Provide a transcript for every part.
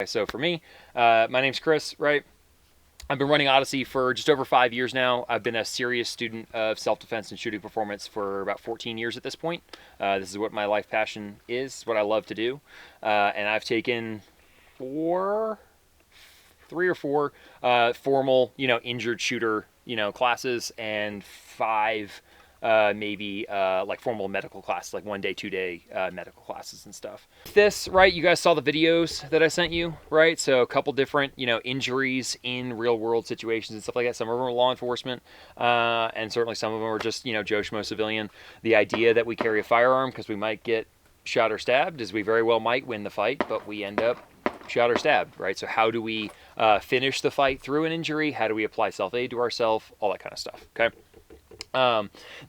So for me, my name's Chris, right? I've been running Odyssey for just over 5 years now. I've been a serious student of self-defense and shooting performance for about 14 years at this point. This is what my life passion is, what I love to do. And I've taken three or four formal, injured shooter, classes, and five maybe like formal medical classes, like 1 day, 2 day medical classes and stuff. This, right, you guys saw the videos that I sent you, right? So a couple different, injuries in real world situations and stuff like that. Some of them are law enforcement, and certainly some of them are just, Joe Schmo civilian. The idea that we carry a firearm because we might get shot or stabbed is we very well might win the fight, but we end up shot or stabbed, right? So how do we finish the fight through an injury? How do we apply self-aid to ourselves? All that kind of stuff, okay?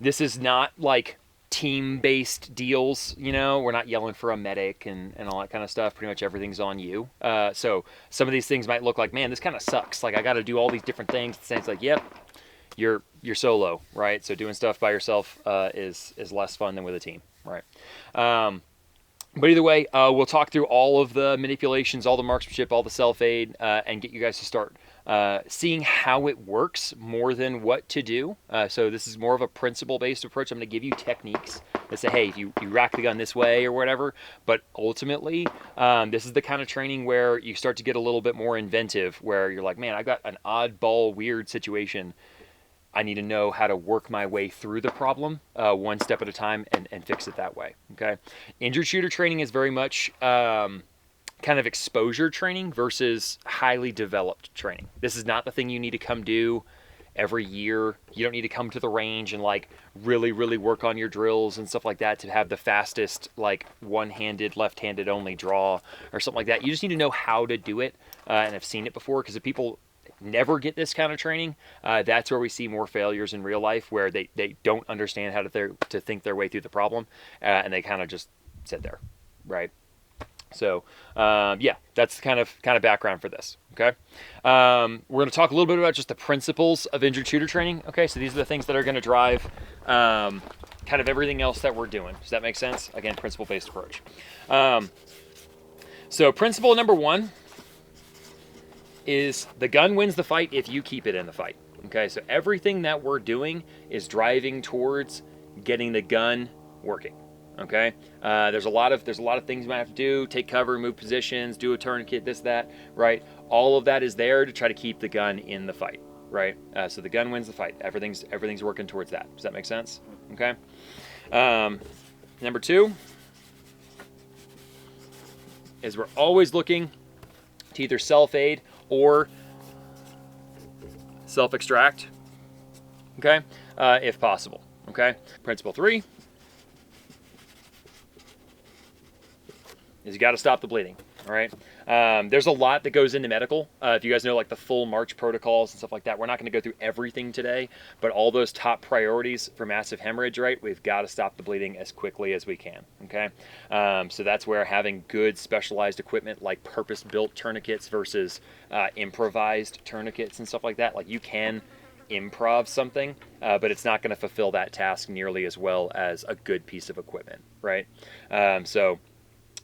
This is not like team-based deals, we're not yelling for a medic and all that kind of stuff. Pretty much everything's on you. So some of these things might look like, man, this kind of sucks. Like I got to do all these different things. It's like, yep, you're solo, right? So doing stuff by yourself is less fun than with a team, right? But either way, we'll talk through all of the manipulations, all the marksmanship, all the self-aid, and get you guys to start seeing how it works more than what to do. So this is more of a principle-based approach. I'm going to give you techniques that say, hey, you rack the gun this way or whatever. But ultimately, this is the kind of training where you start to get a little bit more inventive, where you're like, man, I got an oddball, weird situation. I need to know how to work my way through the problem one step at a time and fix it that way, okay? Injured shooter training is very much kind of exposure training versus highly developed training. This is not the thing you need to come do every year. You don't need to come to the range and like really, really work on your drills and stuff like that to have the fastest like one-handed, left-handed only draw or something like that. You just need to know how to do it and have seen it before, because if people never get this kind of training, that's where we see more failures in real life, where they don't understand how to think their way through the problem, and they kind of just sit there, right? So yeah, that's kind of background for this, okay? We're going to talk a little bit about just the principles of injured shooter training, okay? So these are the things that are going to drive kind of everything else that we're doing. Does that make sense? Again, principle-based approach. So principle number one is the gun wins the fight if you keep it in the fight. Okay, so everything that we're doing is driving towards getting the gun working. Okay, there's a lot of things you might have to do: take cover, move positions, do a tourniquet, this, that, right? All of that is there to try to keep the gun in the fight, right? So the gun wins the fight. Everything's working towards that. Does that make sense? Okay. Number two is we're always looking to either self-aid or self-extract, okay, if possible, okay? Principle three is you got to stop the bleeding, all right? There's a lot that goes into medical. If you guys know like the full March protocols and stuff like that, we're not going to go through everything today, but all those top priorities for massive hemorrhage, right? We've got to stop the bleeding as quickly as we can, okay? So that's where having good specialized equipment like purpose-built tourniquets versus improvised tourniquets and stuff like that, like you can improv something, but it's not going to fulfill that task nearly as well as a good piece of equipment, right? So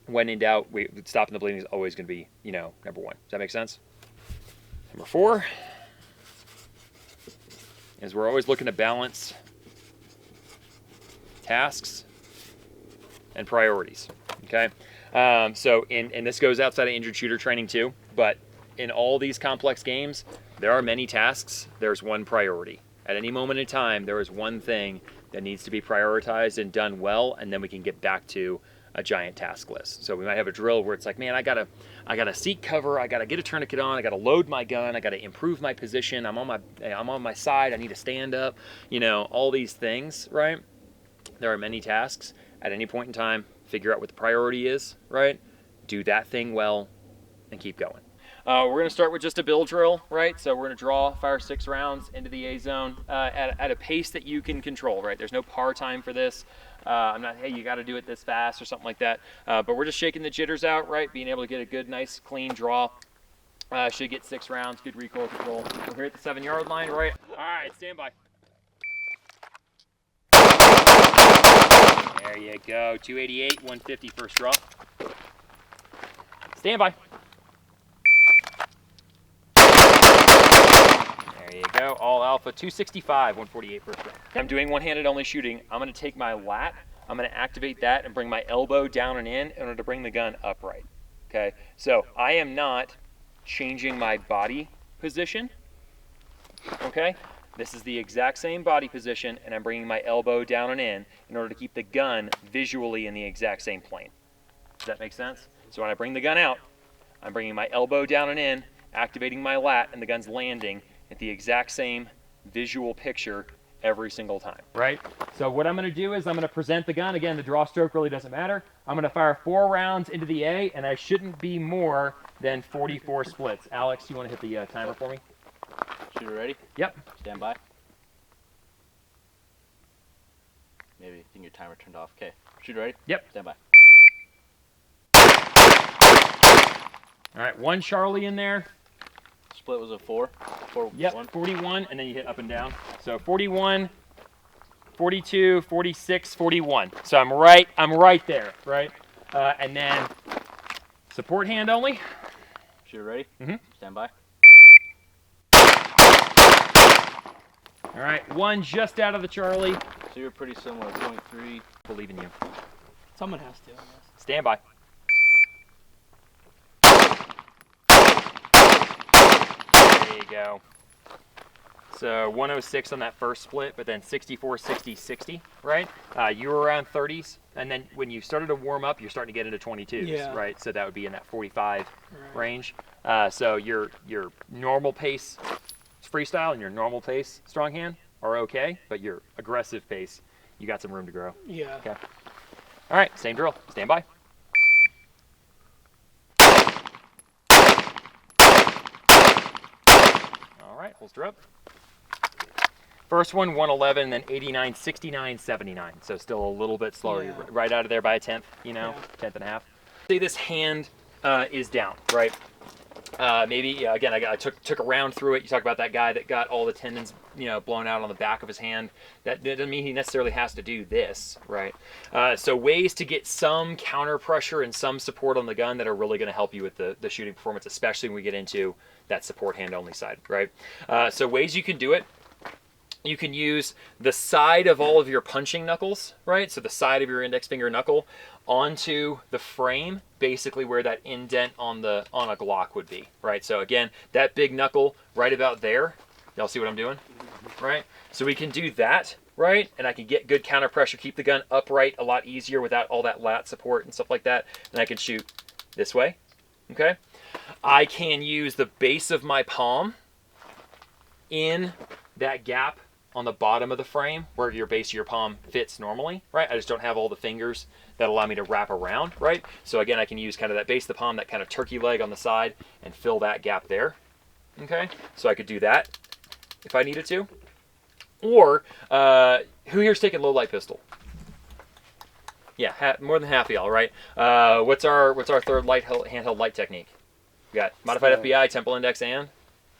when in doubt, stopping the bleeding is always going to be, number one. Does that make sense? Number four is we're always looking to balance tasks and priorities, okay? So and this goes outside of injured shooter training too, but in all these complex games, there are many tasks. There's one priority. At any moment in time, there is one thing that needs to be prioritized and done well, and then we can get back to a giant task list. So we might have a drill where it's like, man, I gotta seek cover, I gotta get a tourniquet on, I gotta load my gun, I gotta improve my position, I'm on my side, I need to stand up, all these things, right? There are many tasks. At any point in time, figure out what the priority is, right? Do that thing well and keep going. We're going to start with just a bill drill, right? So we're going to fire 6 rounds into the A zone at a pace that you can control, right? There's no par time for this. I'm not, hey, you got to do it this fast or something like that. But we're just shaking the jitters out, right? Being able to get a good, nice, clean draw. Should get 6 rounds, good recoil control. We're here at the 7-yard line, right? All right, stand by. There you go. 288, 150 first draw. Stand by. go. All alpha, 265, 148 first round. I'm doing one-handed only shooting. I'm going to take my lat. I'm going to activate that and bring my elbow down and in order to bring the gun upright. Okay, so I am not changing my body position. Okay, this is the exact same body position, and I'm bringing my elbow down and in order to keep the gun visually in the exact same plane. Does that make sense? So when I bring the gun out, I'm bringing my elbow down and in, activating my lat, and the gun's landing at the exact same visual picture every single time. Right? So what I'm going to do is I'm going to present the gun. Again, the draw stroke really doesn't matter. I'm going to fire 4 rounds into the A, and I shouldn't be more than 44 splits. Alex, you want to hit the timer for me? Shooter ready? Yep. Stand by. Maybe I think your timer turned off. Okay. Shooter ready? Yep. Stand by. All right, 1 Charlie in there. Split was a 4. 4 Yep, 1. 41, and then you hit up and down. So 41, 42, 46, 41. So I'm right there, right? And then support hand only. Shooter ready? Mm-hmm. Stand by. All right, 1 just out of the Charlie. So you're pretty similar. 0.3. Believe in you. Someone has to, I guess. Stand by. There you go. So 106 on that first split, but then 64, 60, 60, right? You were around 30s, and then when you started to warm up, you're starting to get into 22s, Yeah. right? So that would be in that 45 Right. range. So your normal pace freestyle and your normal pace strong hand are okay, but your aggressive pace, you got some room to grow. Yeah. Okay. All right, same drill. Stand by. All right, holster up. First one, 111, then 89, 69, 79. So still a little bit slower. Yeah. You're right out of there by a tenth, you know, tenth and a half. Say this hand is down, right? Maybe again, I took a round through it. You talk about that guy that got all the tendons, you know, blown out on the back of his hand. That doesn't mean he necessarily has to do this, right? So ways to get some counter pressure and some support on the gun that are really going to help you with the shooting performance, especially when we get into that support hand only side, right? So ways you can do it. You can use the side of all of your punching knuckles, right? So the side of your index finger knuckle onto the frame, basically where that indent on a Glock would be, right? So again, that big knuckle right about there. Y'all see what I'm doing, right? So we can do that, right? And I can get good counter pressure, keep the gun upright a lot easier without all that lat support and stuff like that. And I can shoot this way, okay? I can use the base of my palm in that gap on the bottom of the frame where your base of your palm fits normally, right? I just don't have all the fingers that allow me to wrap around, right? So again, I can use kind of that base of the palm, that kind of turkey leg on the side, and fill that gap there, okay? So I could do that if I needed to. Or, who here's taking low light pistol? Yeah, more than half of y'all, right? What's our third handheld light technique? We got modified FBI, temple index, and?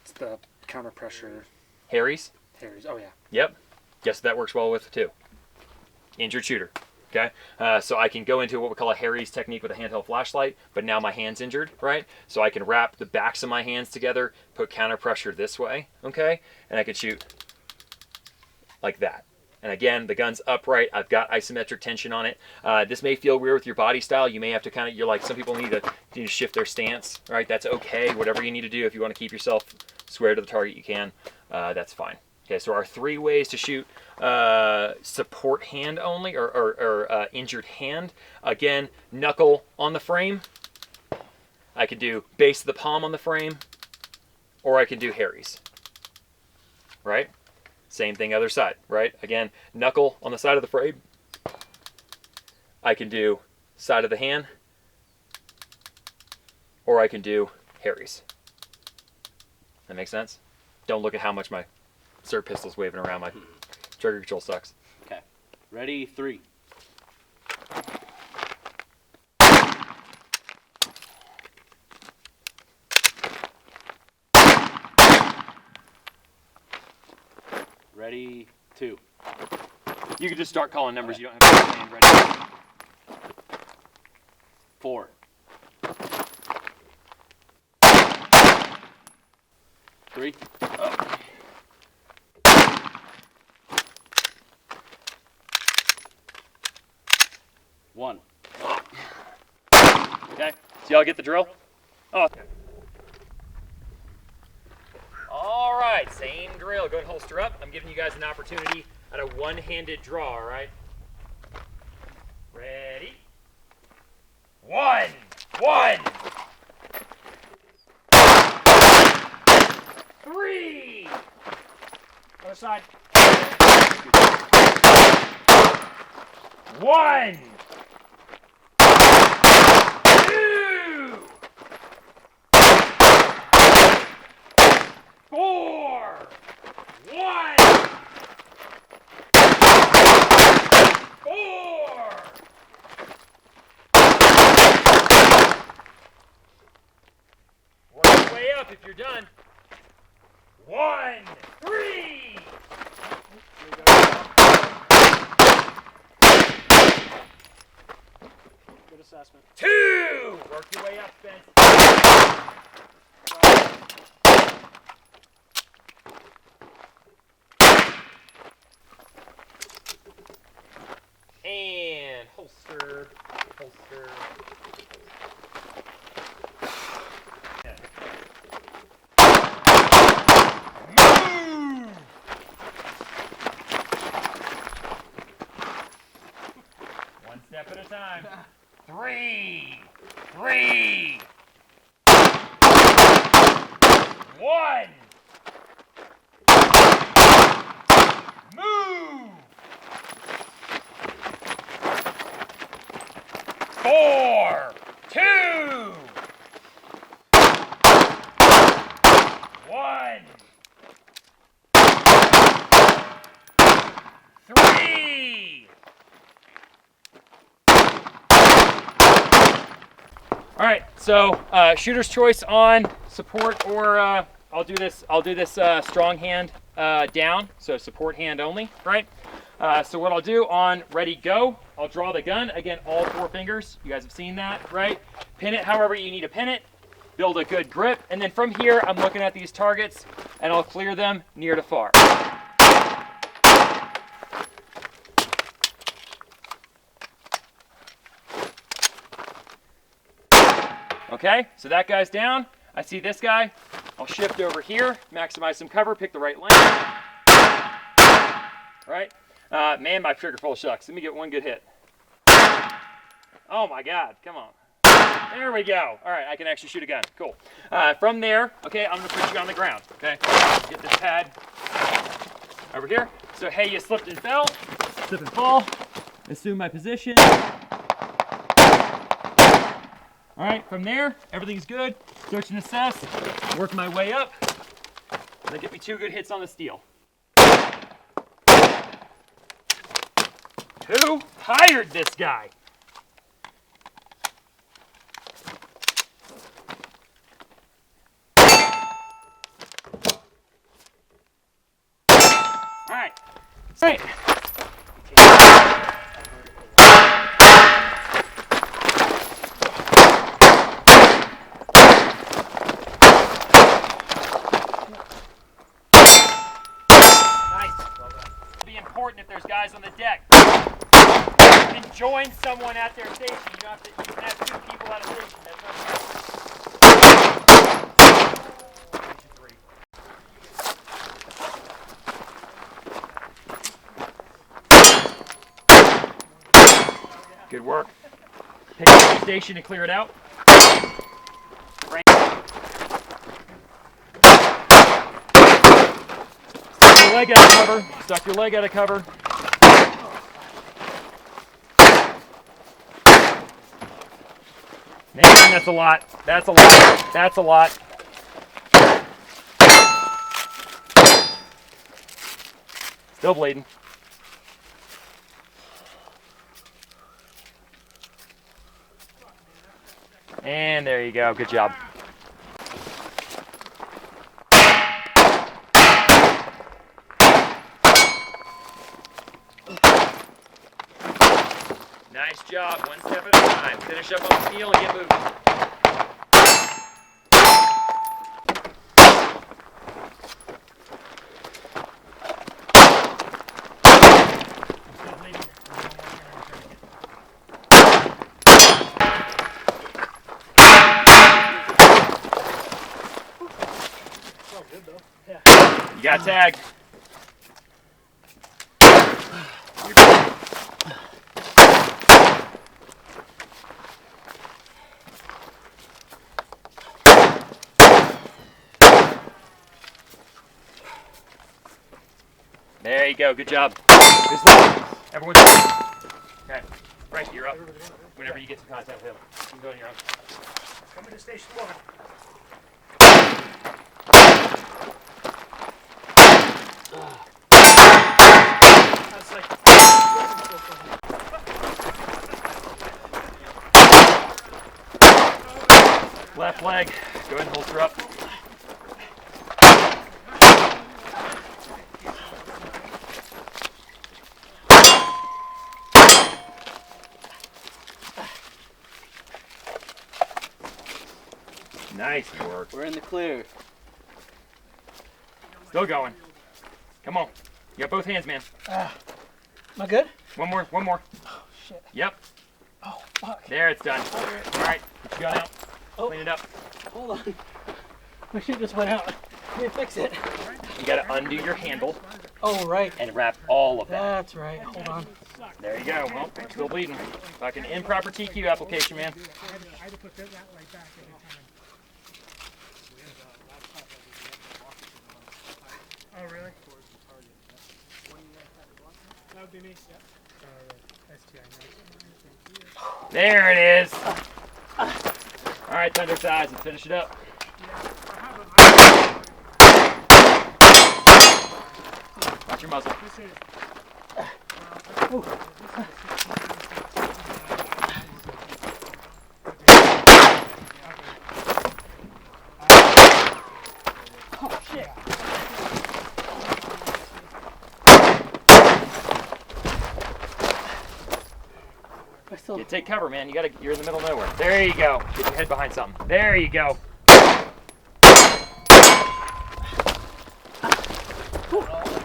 It's the counter pressure. Harry's? Harry's, oh yeah. Yep. Guess that works well with too. Injured shooter. Okay. So I can go into what we call a Harry's technique with a handheld flashlight, but now my hand's injured, right? So I can wrap the backs of my hands together, put counter pressure this way, okay? And I can shoot like that. And again, the gun's upright. I've got isometric tension on it. This may feel weird with your body style. You may have to kind of, you're like, some people need to shift their stance, right? That's okay. Whatever you need to do. If you want to keep yourself square to the target, you can. That's fine. Okay, so our 3 ways to shoot support hand only, or injured hand. Again, knuckle on the frame. I could do base of the palm on the frame, or I can do Harry's, right? Same thing other side, right? Again, knuckle on the side of the frame. I can do side of the hand, or I can do Harry's. That makes sense? Don't look at how much my SIRT pistol's waving around. My trigger control sucks. Okay. Ready, 3. Ready, 2. You can just start calling numbers. You don't have to stand ready. 4. 3. 1. Okay, so y'all get the drill? Oh, okay. All right, same drill. Go ahead and holster up. I'm giving you guys an opportunity at a one-handed draw, all right? Ready? 1, 1. 3. Other side. 1. 2. 4. 1. 4. Work your way up if you're done. 1, 3. Good assessment. 2. Work your way up, Spence. And holster, holster. Move. One step at a time. 3, 3. 1. Move. 4, 2. 1. 3. All right, so shooter's choice on support or I'll do this strong hand down, so support hand only, right? So what I'll do on ready go, I'll draw the gun, again all 4 fingers, you guys have seen that, right? Pin it however you need to pin it, build a good grip, and then from here I'm looking at these targets and I'll clear them near to far. Okay, so that guy's down. I see this guy. I'll shift over here, maximize some cover, pick the right lane. All right. Man, my trigger pull sucks. Let me get one good hit. Oh my God, come on. There we go. All right, I can actually shoot a gun. Cool. From there, okay, I'm gonna put you on the ground, okay? Get this pad over here. So, hey, you slipped and fell, slip and fall. Assume my position. All right, from there, everything's good. Search and assess, work my way up. That get me 2 good hits on the steel. 2, tired this guy. All right, great. Important if there's guys on the deck. You can join someone at their station. You don't have to, you can have 2 people at a station. That's okay. Good work. Pick up the station and clear it out. Leg out of cover. Stuck your leg out of cover. Man, that's a lot. That's a lot. That's a lot. Still bleeding. And there you go. Good job. Nice job, one step at a time. Finish up on the steel and get moving. got tag. There you go. Good job. Everyone's okay. Frankie, you're up. Whenever you get some contact with him, you can go on your own. Coming to station 1. Left leg. Go ahead and holster up. Nice work. We're in the clear. Still going. Come on. You got both hands, man. Am I good? One more. One more. Oh, shit. Yep. Oh, fuck. There, it's done. All right. Put your gun out. Oh. Clean it up. Hold on. My shit just went out. Let me fix it. You got to undo your handle Oh, right. and wrap all of that. That's right. Hold on. There you go. Well, I'm still bleeding. Fucking improper TQ application, man. I had to put that right back every time. Oh, really? That would be me, yep. STI, nice. There it is. All right, thunder size. Let's finish it up. Watch your muzzle. Oh, shit. I still... You take cover, man. You're in the middle of nowhere. There you go. Get your head behind something. There you go.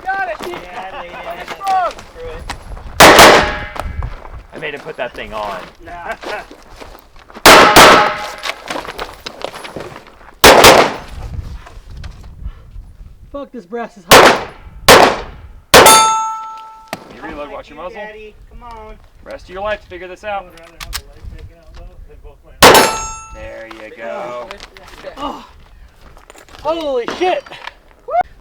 Got it. I made him put that thing on. Fuck, this brass is hot. You reload, watch your muzzle. Daddy, come on. Rest of your life to figure this out. I'd rather have the leg taken out though. They both went. There you go. Oh. Holy shit.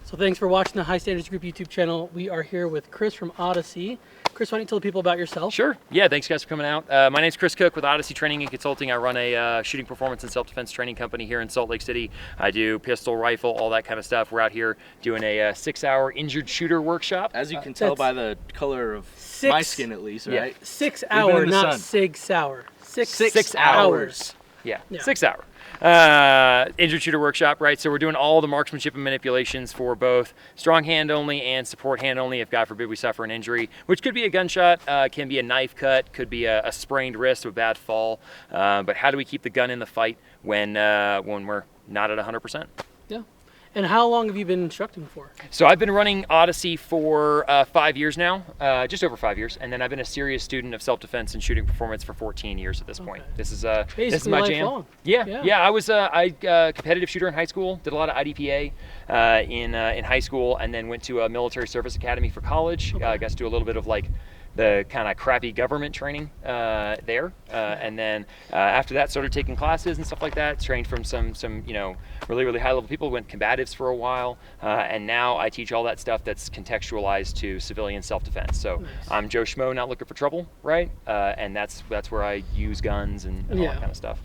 So thanks for watching the High Standards Group YouTube channel. We are here with Chris from Odyssey. Chris, why don't you tell the people about yourself? Sure. Yeah, thanks guys for coming out. My name's Chris Cook with Odyssey Training and Consulting. I run a shooting performance and self-defense training company here in Salt Lake City. I do pistol, rifle, all that kind of stuff. We're out here doing a 6-hour injured shooter workshop. As you can tell by the color of my skin, at least, right? 6 been hour, in the not sun. Sig Sauer. Six hours. Yeah, Yeah. 6 hour. Injured shooter workshop, right? So we're doing all the marksmanship and manipulations for both strong hand only and support hand only if God forbid we suffer an injury, which could be a gunshot, can be a knife cut, could be a sprained wrist or a bad fall. But how do we keep the gun in the fight when we're not at 100%? Yeah. And how long have you been instructing for? So I've been running Odyssey for 5 years now, just over 5 years, and then I've been a serious student of self-defense and shooting performance for 14 years at this point. This is this is my jam. lifelong. Yeah. I was a competitive shooter in high school. Did a lot of IDPA in high school, and then went to a military service academy for college. Okay. Got to do a little bit of like the kind of crappy government training there, and then after that started taking classes and stuff like that. Trained from some really high level people. Went combatives for a while, and now I teach all that stuff that's contextualized to civilian self-defense. So Nice. I'm Joe Schmo, not looking for trouble, right? And that's where I use guns and all Yeah. that kind of stuff.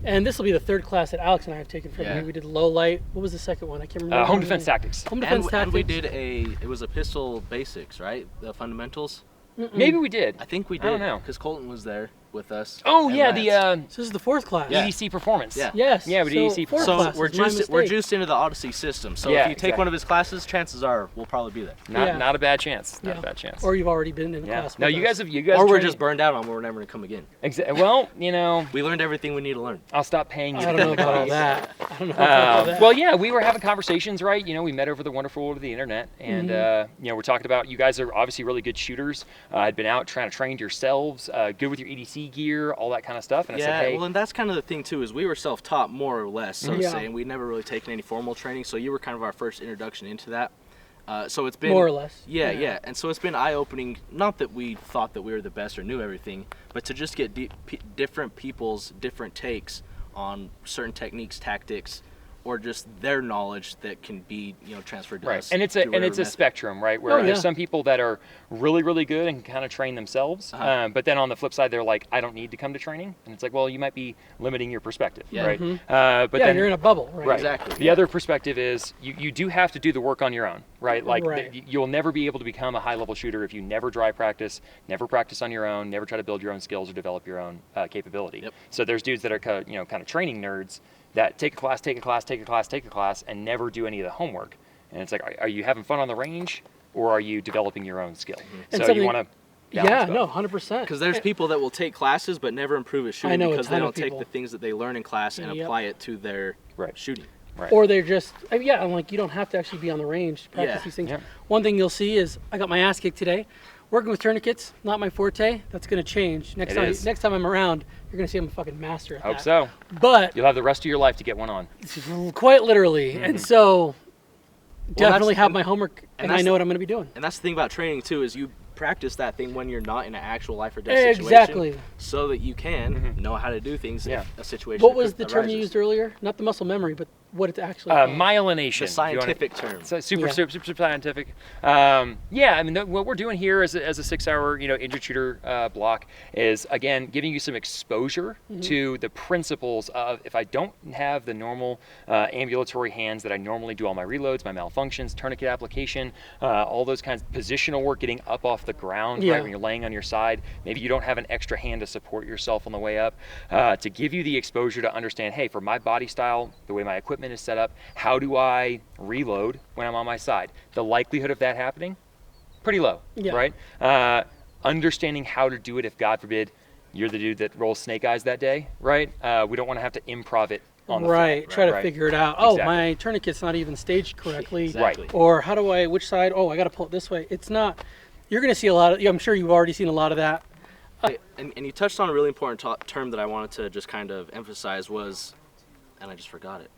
And this will be the third class that Alex and I have taken from Yeah. you. We did low light. What was the second one? I can't remember. Home defense tactics. Home defense And tactics. we did it was a pistol basics, right? The fundamentals. Maybe we did. I think we did. I don't know. Because Colton was there with us. Oh and yeah, Lance. So this is the fourth class. Yeah. EDC performance. Yeah. Yes. Yeah, we did EDC fourth So class we're is my mistake. juiced into the Odyssey system. So Yeah, if you take exactly. one of his classes, chances are we'll probably be there. Yeah. Not a bad chance. Not Yeah. a bad chance. Or you've already been in the yeah. class. No, with you us. guys have Or we're trained- just burned out on we're never gonna come again. Well, We learned everything we need to learn. I'll stop paying you. I to don't come know to about all class. that. I don't know about all that. Well, yeah, we were having conversations, right? We met over the wonderful world of the internet, and Mm-hmm. we're talking about you guys are obviously really good shooters. I'd been out trying to train yourselves, good with your EDC gear, all that kind of stuff. And I said, hey, Well, and that's kind of the thing too, is we were self-taught more or less, so to Yeah. say, and we'd never really taken any formal training. So you were kind of our first introduction into that. So it's been More or less. Yeah. And so it's been eye-opening. Not that we thought that we were the best or knew everything, but to just get different people's different takes on certain techniques, tactics, or just their knowledge that can be transferred to us. And it's a spectrum, right? Where there's some people that are really, really good and can kind of train themselves, but then on the flip side, they're like, I don't need to come to training, and it's like, well, you might be limiting your perspective, right? But then you're in a bubble, right? Exactly. The other perspective is you do have to do the work on your own, right? Like you'll never be able to become a high-level shooter if you never drive practice, never practice on your own, never try to build your own skills or develop your own capability. Yep. So there's dudes that are kind of training nerds that take a class, and never do any of the homework. And it's like, are you having fun on the range, or are you developing your own skill? And so you want to. Yeah, no, 100%. Because there's people that will take classes but never improve at shooting because they don't take people. the things that they learn in class and apply it to their shooting. Right. Or they're just, I'm like, you don't have to actually be on the range to practice these things. Yeah. One thing you'll see is I got my ass kicked today. Working with tourniquets, not my forte. That's going to change. Next time I'm around, you're going to see I'm a fucking master at Hope that. so. But You'll have the rest of your life to get one on. quite literally. And so definitely have my homework and I know what I'm going to be doing. And that's the thing about training too, is you practice that thing when you're not in an actual life or death situation. Exactly. So that you can know how to do things if a situation What was the term arises. you used earlier? Not the muscle memory, but what it's actually called. Myelination. The scientific term. So super scientific. I mean, what we're doing here as a 6-hour, injured shooter block is, again, giving you some exposure to the principles of, if I don't have the normal ambulatory hands that I normally do all my reloads, my malfunctions, tourniquet application, all those kinds of positional work, getting up off the ground, right, when you're laying on your side. Maybe you don't have an extra hand to support yourself on the way up. To give you the exposure to understand, hey, for my body style, the way my equipment is set up, how do I reload when I'm on my side? The likelihood of that happening, pretty low, right? Understanding how to do it if, God forbid, you're the dude that rolls snake eyes that day, right? We don't want to have to improv it on the fly, try to figure it out. Oh, my tourniquet's not even staged correctly. Exactly. Or how do I, which side? Oh, I got to pull it this way. It's not, you're going to see a lot of, I'm sure you've already seen a lot of that. And you touched on a really important term that I wanted to just kind of emphasize was, and I just forgot it.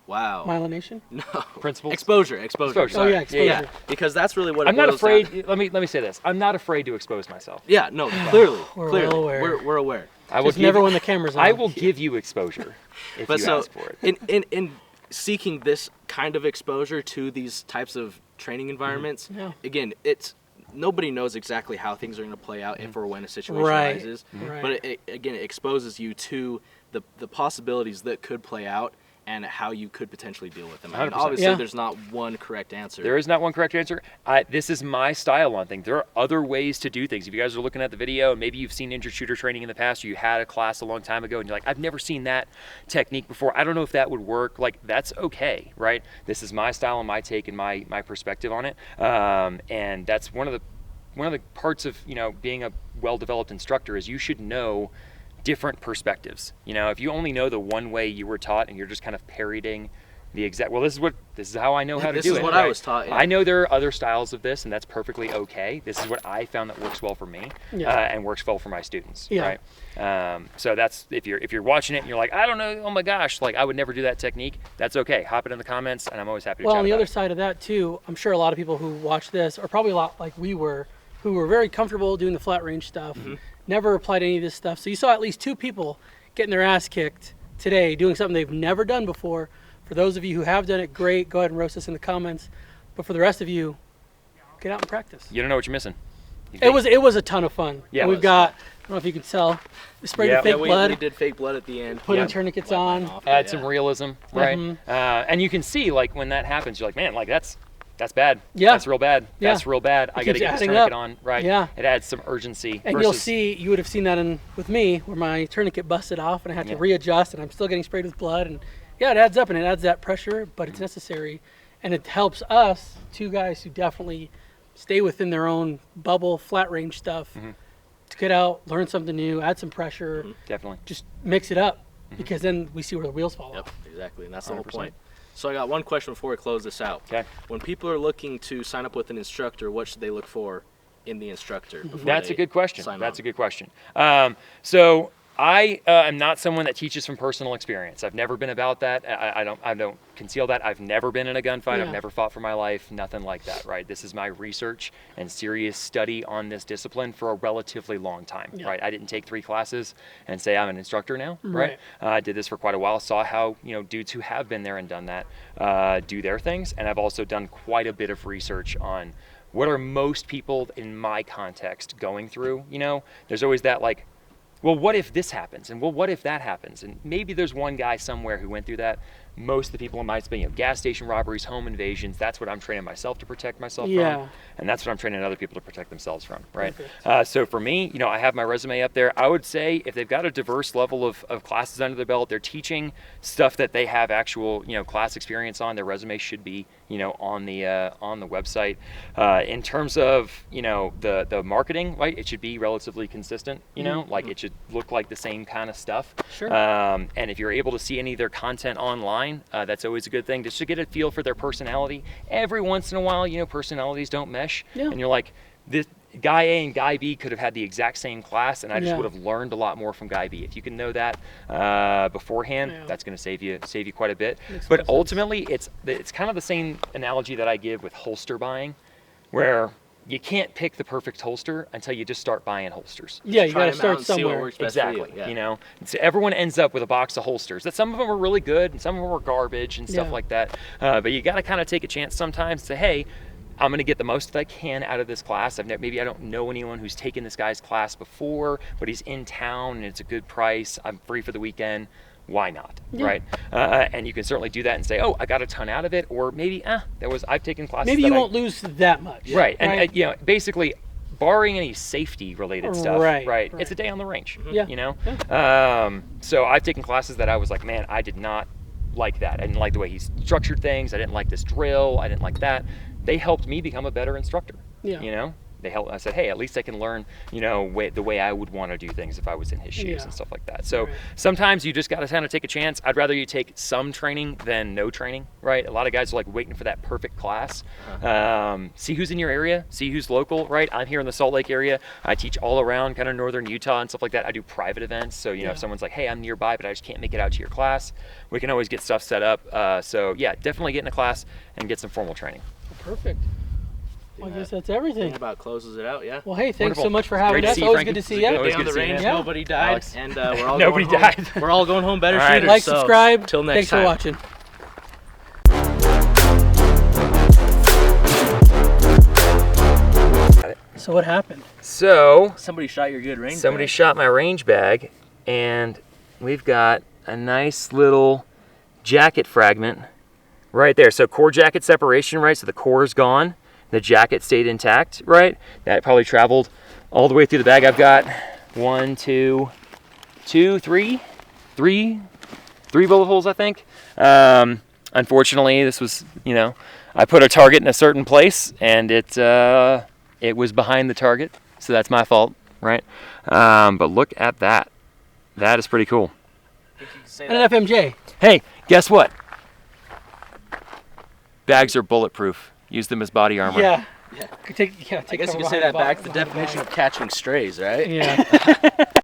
Wow. Myelination? No. Principles? Exposure. Oh, Sorry. yeah, exposure. Yeah, because that's really what I'm it not boils afraid. down. Let me say this. I'm not afraid to expose myself. Yeah, no, clearly. We're clearly. well aware. We're aware. I will Just never when the camera's on. I will give you exposure if But you so, ask for it. in seeking this kind of exposure to these types of training environments, again, nobody knows exactly how things are going to play out if or when a situation arises. But it exposes you to the possibilities that could play out and how you could potentially deal with them. I mean, 100%. obviously, there's not one correct answer. There is not one correct answer. This is my style on things. There are other ways to do things. If you guys are looking at the video, and maybe you've seen injured shooter training in the past, or you had a class a long time ago, and you're like, I've never seen that technique before. I don't know if that would work. Like, that's okay, right? This is my style and my take and my perspective on it. And that's one of the parts of being a well-developed instructor is you should know different perspectives. If you only know the one way you were taught and you're just kind of parroting the exact, well, this is how I know how to do it. This is what I was taught. Yeah. I know there are other styles of this, and that's perfectly okay. This is what I found that works well for me and works well for my students. Right. So that's if you're watching it and you're like, I don't know, oh my gosh, like I would never do that technique. That's okay. Hop it in the comments, and I'm always happy to chat on the about other it. side of that too, I'm sure a lot of people who watch this are probably a lot like we were, who were very comfortable doing the flat range stuff, never applied any of this stuff. So you saw at least 2 people getting their ass kicked today, doing something they've never done before. For those of you who have done it, great. Go ahead and roast us in the comments. But for the rest of you, get out and practice. You don't know what you're missing. It was a ton of fun. Yeah, and we've got, I don't know if you can tell, we sprayed the fake blood. We did fake blood at the end. Putting tourniquets on. Add some realism, right? And you can see, like, when that happens, you're like, man, like that's bad. Yeah. That's real bad. Yeah. That's real bad. I got to get this tourniquet on, right? Yeah. It adds some urgency. And you'll see, you would have seen that with me, where my tourniquet busted off and I had to readjust, and I'm still getting sprayed with blood. And yeah, it adds up and it adds that pressure, but it's necessary. And it helps us, 2 guys who definitely stay within their own bubble, flat range stuff, to get out, learn something new, add some pressure. Definitely. Just mix it up, because then we see where the wheels fall off. Exactly. And that's the 100%. whole point. So I got one question before we close this out. Okay. When people are looking to sign up with an instructor, what should they look for in the instructor? That's a good question. Sign That's on? a good question. So I am not someone that teaches from personal experience. I've never been about that. I don't conceal that. I've never been in a gunfight. Yeah. I've never fought for my life. Nothing like that, right? This is my research and serious study on this discipline for a relatively long time, Yeah. right? I didn't take 3 classes and say I'm an instructor now, right? Right. I did this for quite a while. Saw how dudes who have been there and done that do their things, and I've also done quite a bit of research on what are most people in my context going through. There's always that like, well, what if this happens? And well, what if that happens? And maybe there's one guy somewhere who went through that. Most of the people in my space, gas station robberies, home invasions, that's what I'm training myself to protect myself from. And that's what I'm training other people to protect themselves from, right? So for me, I have my resume up there. I would say if they've got a diverse level of classes under their belt, they're teaching stuff that they have actual, class experience on, their resume should be, on the website. In terms of, the marketing, right, it should be relatively consistent, like it should look like the same kind of stuff. Sure. And if you're able to see any of their content online, that's always a good thing, just to get a feel for their personality. Every once in a while, personalities don't mesh, and you're like, this guy A and guy B could have had the exact same class, and I just would have learned a lot more from guy B. If you can know that beforehand, that's going to save you quite a bit. But ultimately, it's kind of the same analogy that I give with holster buying, where you can't pick the perfect holster until you just start buying holsters. Yeah, you got to Try 'em out start and see what somewhere. works best for you. Exactly. Yeah. So everyone ends up with a box of holsters. That some of them are really good and some of them are garbage and stuff like that. But you got to kind of take a chance sometimes to say, hey, I'm going to get the most that I can out of this class. Maybe I don't know anyone who's taken this guy's class before, but he's in town and it's a good price. I'm free for the weekend. Why not, right? And you can certainly do that and say, oh, I got a ton out of it, or maybe I've taken classes. Maybe you won't lose that much. Right, and basically, barring any safety related stuff, Right. it's a day on the range. Yeah. So I've taken classes that I was like, man, I did not like that. I didn't like the way he structured things. I didn't like this drill. I didn't like that. They helped me become a better instructor. Yeah. They helped. I said, hey, at least I can learn, the way I would want to do things if I was in his shoes and stuff like that. So sometimes you just got to kind of take a chance. I'd rather you take some training than no training, right? A lot of guys are like waiting for that perfect class. See who's in your area, see who's local, right? I'm here in the Salt Lake area. I teach all around kind of northern Utah and stuff like that. I do private events. So, if someone's like, hey, I'm nearby, but I just can't make it out to your class, we can always get stuff set up. So yeah, definitely get in a class and get some formal training. Perfect. Well, I guess that's everything. About closes it out, yeah. Well, hey, thanks Wonderful. so much for having Great to us. see you, Always Frankie. good to see It's a you. good Always day on good the to see you, range. man. Nobody died, Alex. and we're all Nobody going home. died. We're all going home better All right. shooters. Like, so subscribe. Till next Thanks time. for watching. So what happened? So Somebody shot your good range. somebody bag. shot my range bag, and we've got a nice little jacket fragment right there. So core jacket separation, right? So the core is gone. The jacket stayed intact, right? That probably traveled all the way through the bag. I've got three bullet holes, I think. Unfortunately, this was, I put a target in a certain place, and it was behind the target, so that's my fault, right? But look at that. That is pretty cool. And an FMJ. Hey, guess what? Bags are bulletproof. Use them as body armor. Yeah. Yeah. Take I guess cover you can say behind that the back to the behind definition bag. of catching strays, right? Yeah.